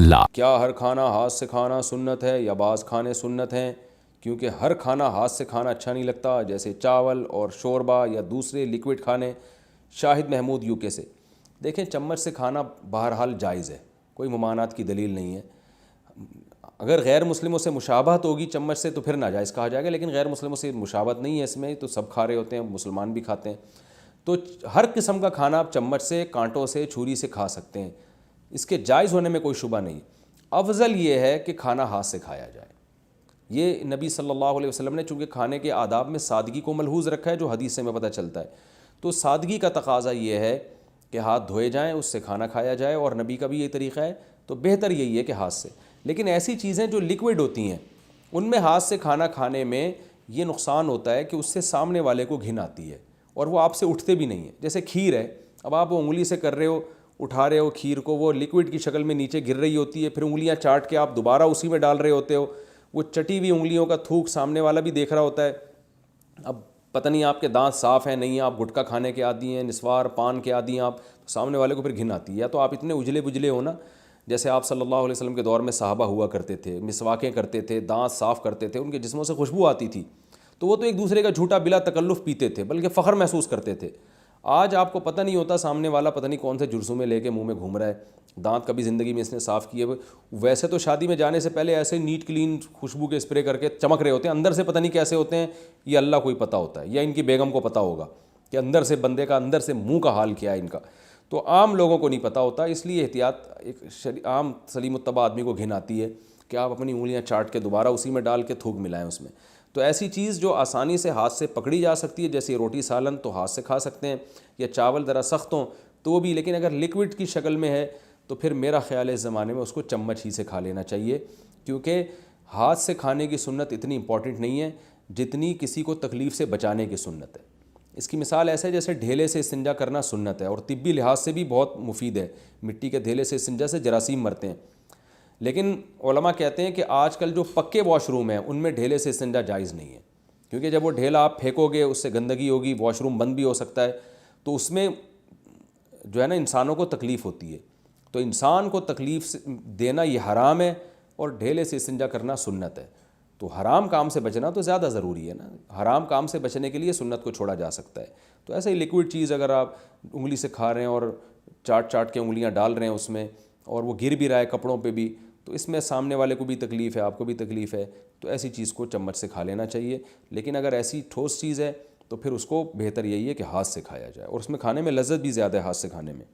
لا کیا ہر کھانا ہاتھ سے کھانا سنت ہے یا بعض کھانے سنت ہیں؟ کیونکہ ہر کھانا ہاتھ سے کھانا اچھا نہیں لگتا، جیسے چاول اور شوربہ یا دوسرے لیکوڈ کھانے۔ شاہد محمود یو کے سے۔ دیکھیں، چمچ سے کھانا بہرحال جائز ہے، کوئی ممانعت کی دلیل نہیں ہے۔ اگر غیر مسلموں سے مشابہت ہوگی چمچ سے تو پھر ناجائز کہا جائے گا، لیکن غیر مسلموں سے مشابہت نہیں ہے اس میں، تو سب کھا رہے ہوتے ہیں، مسلمان بھی کھاتے ہیں۔ تو ہر قسم کا کھانا آپ چمچ سے، کانٹوں سے، چھری سے کھا سکتے ہیں، اس کے جائز ہونے میں کوئی شبہ نہیں۔ افضل یہ ہے کہ کھانا ہاتھ سے کھایا جائے۔ یہ نبی صلی اللہ علیہ وسلم نے چونکہ کھانے کے آداب میں سادگی کو ملحوظ رکھا ہے، جو حدیث سے میں پتہ چلتا ہے، تو سادگی کا تقاضا یہ ہے کہ ہاتھ دھوئے جائیں، اس سے کھانا کھایا جائے، اور نبی کا بھی یہ طریقہ ہے، تو بہتر یہی ہے کہ ہاتھ سے۔ لیکن ایسی چیزیں جو لیکوڈ ہوتی ہیں ان میں ہاتھ سے کھانا کھانے میں یہ نقصان ہوتا ہے کہ اس سے سامنے والے کو گھن آتی ہے اور وہ آپ سے اٹھتے بھی نہیں ہیں۔ جیسے کھیر ہے، اب آپ وہ انگلی سے کر رہے ہو، اٹھا رہے ہو کھیر کو، وہ لیکوڈ کی شکل میں نیچے گر رہی ہوتی ہے، پھر انگلیاں چاٹ کے آپ دوبارہ اسی میں ڈال رہے ہوتے ہو، وہ چٹی ہوئی انگلیوں کا تھوک سامنے والا بھی دیکھ رہا ہوتا ہے۔ اب پتہ نہیں آپ کے دانت صاف ہیں نہیں، آپ گٹکا کھانے کے عادی ہیں، نسوار پان کے عادی ہیں آپ، تو سامنے والے کو پھر گھن آتی ہے۔ یا تو آپ اتنے اجلے بجلے ہو نا، جیسے آپ صلی اللہ علیہ وسلم کے دور میں صحابہ ہوا کرتے تھے، مسواکیں کرتے تھے، دانت صاف کرتے تھے، ان کے جسموں سے خوشبو آتی تھی، تو وہ تو ایک دوسرے کا جھوٹا بلا تکلف پیتے تھے، بلکہ فخر محسوس کرتے تھے۔ آج آپ کو پتہ نہیں ہوتا سامنے والا پتہ نہیں کون سے جرثومے لے کے منہ میں گھوم رہا ہے، دانت کبھی زندگی میں اس نے صاف کیے ہوئے، ویسے تو شادی میں جانے سے پہلے ایسے نیٹ کلین خوشبو کے اسپرے کر کے چمک رہے ہوتے ہیں، اندر سے پتہ نہیں کیسے ہوتے ہیں، یہ اللہ کو ہی پتہ ہوتا ہے، یا ان کی بیگم کو پتہ ہوگا کہ اندر سے بندے کا اندر سے منہ کا حال کیا ہے ان کا، تو عام لوگوں کو نہیں پتہ ہوتا۔ اس لیے احتیاط ایک عام سلیم الطبع آدمی کو گھن آتی ہے کہ آپ اپنی انگلیاں چاٹ کے دوبارہ اسی میں ڈال کے تھوک ملائیں اس میں۔ تو ایسی چیز جو آسانی سے ہاتھ سے پکڑی جا سکتی ہے، جیسے روٹی سالن، تو ہاتھ سے کھا سکتے ہیں، یا چاول ذرا سخت ہوں تو وہ بھی، لیکن اگر لیکوڈ کی شکل میں ہے تو پھر میرا خیال ہے اس زمانے میں اس کو چمچ ہی سے کھا لینا چاہیے، کیونکہ ہاتھ سے کھانے کی سنت اتنی امپورٹنٹ نہیں ہے جتنی کسی کو تکلیف سے بچانے کی سنت ہے۔ اس کی مثال ایسے ہے جیسے ڈھیلے سے استنجا کرنا سنت ہے، اور طبی لحاظ سے بھی بہت مفید ہے، مٹی کے ڈھیلے سے استنجا سے جراثیم مرتے ہیں، لیکن علماء کہتے ہیں کہ آج کل جو پکے واش روم ہیں ان میں ڈھیلے سے استنجا جائز نہیں ہے، کیونکہ جب وہ ڈھیلا آپ پھینکو گے اس سے گندگی ہوگی، واش روم بند بھی ہو سکتا ہے، تو اس میں جو ہے نا انسانوں کو تکلیف ہوتی ہے، تو انسان کو تکلیف دینا یہ حرام ہے، اور ڈھیلے سے استنجا کرنا سنت ہے۔ تو حرام کام سے بچنا تو زیادہ ضروری ہے نا، حرام کام سے بچنے کے لیے سنت کو چھوڑا جا سکتا ہے۔ تو ایسے ہی لیکوڈ چیز اگر آپ انگلی سے کھا رہے ہیں اور چاٹ چاٹ کے انگلیاں ڈال رہے ہیں اس میں، اور وہ گر بھی رہا ہے کپڑوں پہ بھی، تو اس میں سامنے والے کو بھی تکلیف ہے، آپ کو بھی تکلیف ہے، تو ایسی چیز کو چمچ سے کھا لینا چاہیے۔ لیکن اگر ایسی ٹھوس چیز ہے تو پھر اس کو بہتر یہی ہے کہ ہاتھ سے کھایا جائے، اور اس میں کھانے میں لذت بھی زیادہ ہے ہاتھ سے کھانے میں۔